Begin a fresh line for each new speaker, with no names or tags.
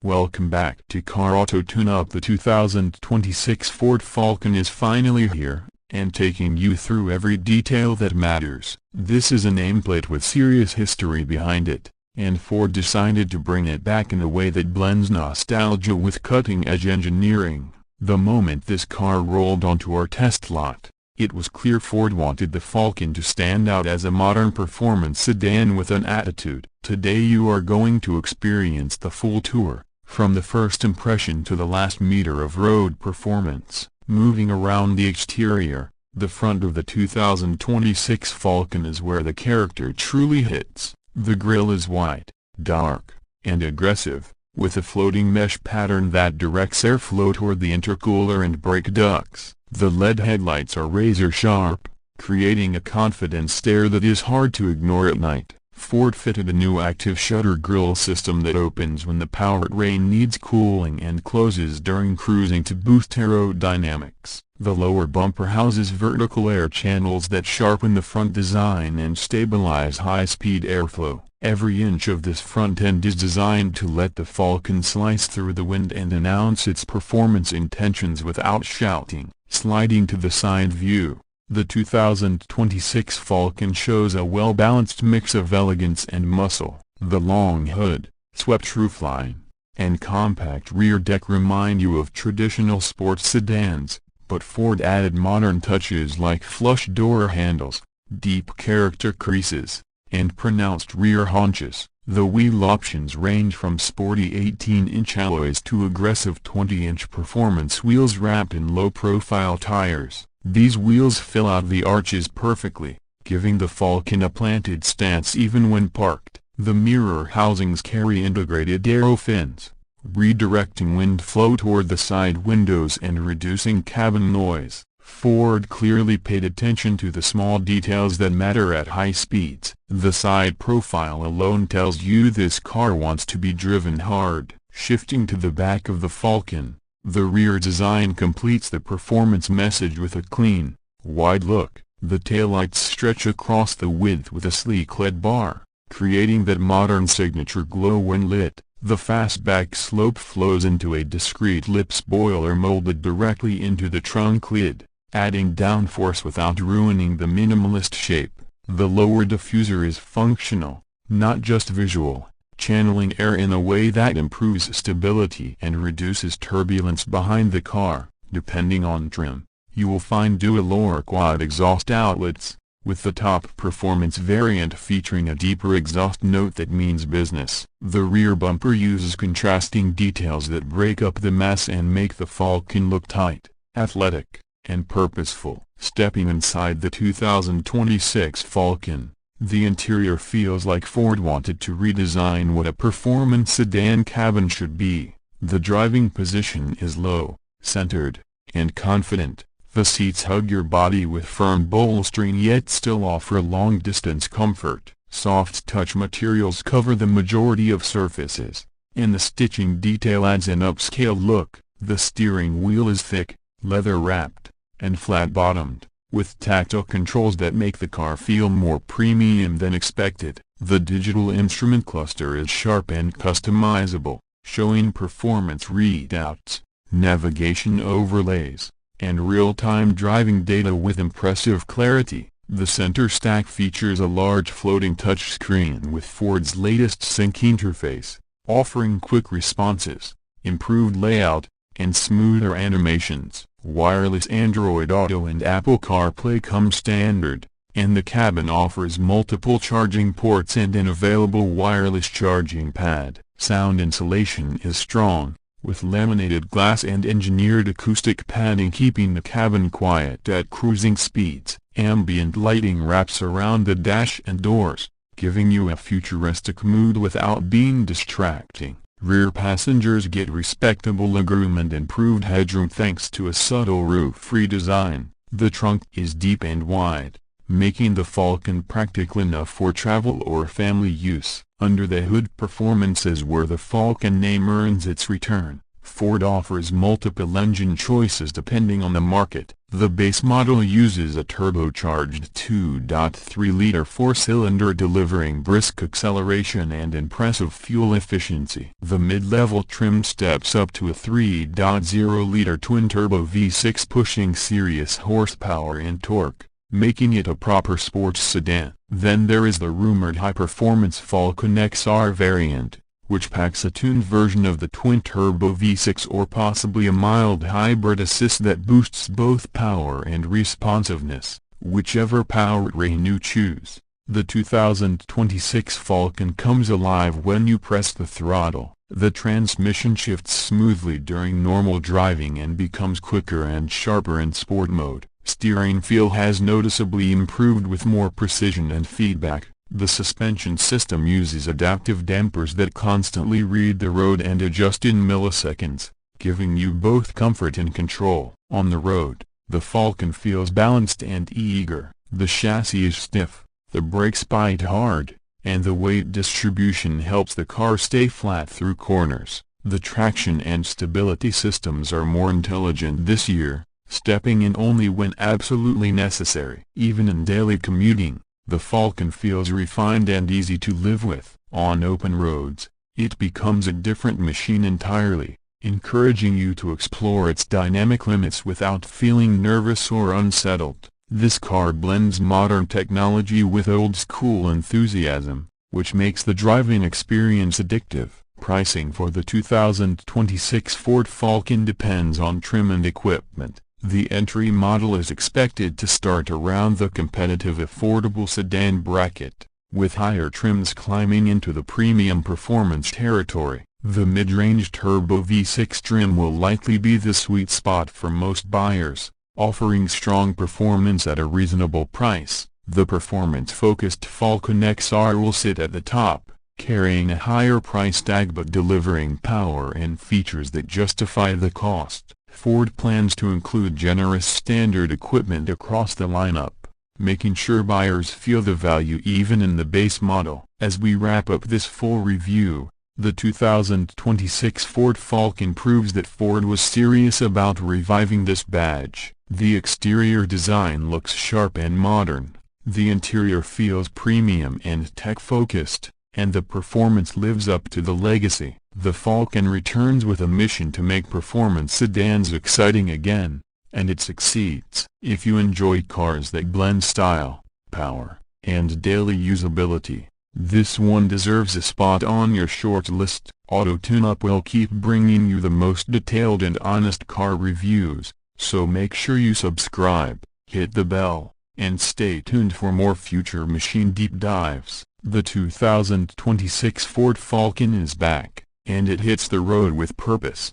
Welcome back to Car Auto Tune Up. The 2026 Ford Falcon is finally here, and taking you through every detail that matters. This is a nameplate with serious history behind it, and Ford decided to bring it back in a way that blends nostalgia with cutting-edge engineering. The moment this car rolled onto our test lot, it was clear Ford wanted the Falcon to stand out as a modern performance sedan with an attitude. Today you are going to experience the full tour, from the first impression to the last meter of road performance. Moving around the exterior, the front of the 2026 Falcon is where the character truly hits. The grille is white, dark, and aggressive, with a floating mesh pattern that directs airflow toward the intercooler and brake ducts. The LED headlights are razor sharp, creating a confident stare that is hard to ignore at night. Ford fitted a new active shutter grille system that opens when the Powertrain needs cooling and closes during cruising to boost aerodynamics. The lower bumper houses vertical air channels that sharpen the front design and stabilize high-speed airflow. Every inch of this front end is designed to let the Falcon slice through the wind and announce its performance intentions without shouting. Sliding to the side view, the 2026 Falcon shows a well-balanced mix of elegance and muscle. The long hood, swept roofline, and compact rear deck remind you of traditional sports sedans, but Ford added modern touches like flush door handles, deep character creases, and pronounced rear haunches. The wheel options range from sporty 18-inch alloys to aggressive 20-inch performance wheels wrapped in low-profile tires. These wheels fill out the arches perfectly, giving the Falcon a planted stance even when parked. The mirror housings carry integrated aero fins, redirecting wind flow toward the side windows and reducing cabin noise. Ford clearly paid attention to the small details that matter at high speeds. The side profile alone tells you this car wants to be driven hard. Shifting to the back of the Falcon, the rear design completes the performance message with a clean, wide look. The taillights stretch across the width with a sleek LED bar, creating that modern signature glow when lit. The fastback slope flows into a discreet lip spoiler molded directly into the trunk lid, adding downforce without ruining the minimalist shape. The lower diffuser is functional, not just visual, channeling air in a way that improves stability and reduces turbulence behind the car. Depending on trim, you will find dual or quad exhaust outlets, with the top performance variant featuring a deeper exhaust note that means business. The rear bumper uses contrasting details that break up the mass and make the Falcon look tight, athletic, and purposeful. Stepping inside the 2026 Falcon, the interior feels like Ford wanted to redesign what a performance sedan cabin should be. The driving position is low, centered, and confident. The seats hug your body with firm bolstering yet still offer long-distance comfort. Soft touch materials cover the majority of surfaces, and the stitching detail adds an upscale look. The steering wheel is thick, leather-wrapped, and flat-bottomed, with tactile controls that make the car feel more premium than expected. The digital instrument cluster is sharp and customizable, showing performance readouts, navigation overlays, and real-time driving data with impressive clarity. The center stack features a large floating touchscreen with Ford's latest sync interface, offering quick responses, improved layout, and smoother animations. Wireless Android Auto and Apple CarPlay come standard, and the cabin offers multiple charging ports and an available wireless charging pad. Sound insulation is strong, with laminated glass and engineered acoustic padding keeping the cabin quiet at cruising speeds. Ambient lighting wraps around the dash and doors, giving you a futuristic mood without being distracting. Rear passengers get respectable legroom and improved headroom thanks to a subtle roof redesign. The trunk is deep and wide, making the Falcon practical enough for travel or family use. Under the hood performance is where the Falcon name earns its return. Ford offers multiple engine choices depending on the market. The base model uses a turbocharged 2.3-liter four-cylinder delivering brisk acceleration and impressive fuel efficiency. The mid-level trim steps up to a 3.0-liter twin-turbo V6 pushing serious horsepower and torque, making it a proper sports sedan. Then there is the rumored high-performance Falcon XR variant, which packs a tuned version of the twin-turbo V6 or possibly a mild hybrid assist that boosts both power and responsiveness, whichever powertrain you choose. The 2026 Falcon comes alive when you press the throttle. The transmission shifts smoothly during normal driving and becomes quicker and sharper in sport mode. Steering feel has noticeably improved with more precision and feedback. The suspension system uses adaptive dampers that constantly read the road and adjust in milliseconds, giving you both comfort and control. On the road, the Falcon feels balanced and eager. The chassis is stiff, the brakes bite hard, and the weight distribution helps the car stay flat through corners. The traction and stability systems are more intelligent this year, stepping in only when absolutely necessary. Even in daily commuting, the Falcon feels refined and easy to live with. On open roads, it becomes a different machine entirely, encouraging you to explore its dynamic limits without feeling nervous or unsettled. This car blends modern technology with old-school enthusiasm, which makes the driving experience addictive. Pricing for the 2026 Ford Falcon depends on trim and equipment. The entry model is expected to start around the competitive affordable sedan bracket, with higher trims climbing into the premium performance territory. The mid-range turbo V6 trim will likely be the sweet spot for most buyers, offering strong performance at a reasonable price. The performance-focused Falcon XR will sit at the top, carrying a higher price tag but delivering power and features that justify the cost. Ford plans to include generous standard equipment across the lineup, making sure buyers feel the value even in the base model. As we wrap up this full review, the 2026 Ford Falcon proves that Ford was serious about reviving this badge. The exterior design looks sharp and modern, the interior feels premium and tech-focused, and the performance lives up to the legacy. The Falcon returns with a mission to make performance sedans exciting again, and it succeeds. If you enjoy cars that blend style, power, and daily usability, this one deserves a spot on your short list. Auto Tune-Up will keep bringing you the most detailed and honest car reviews, so make sure you subscribe, hit the bell, and stay tuned for more future machine deep dives. The 2026 Ford Falcon is back, and it hits the road with purpose.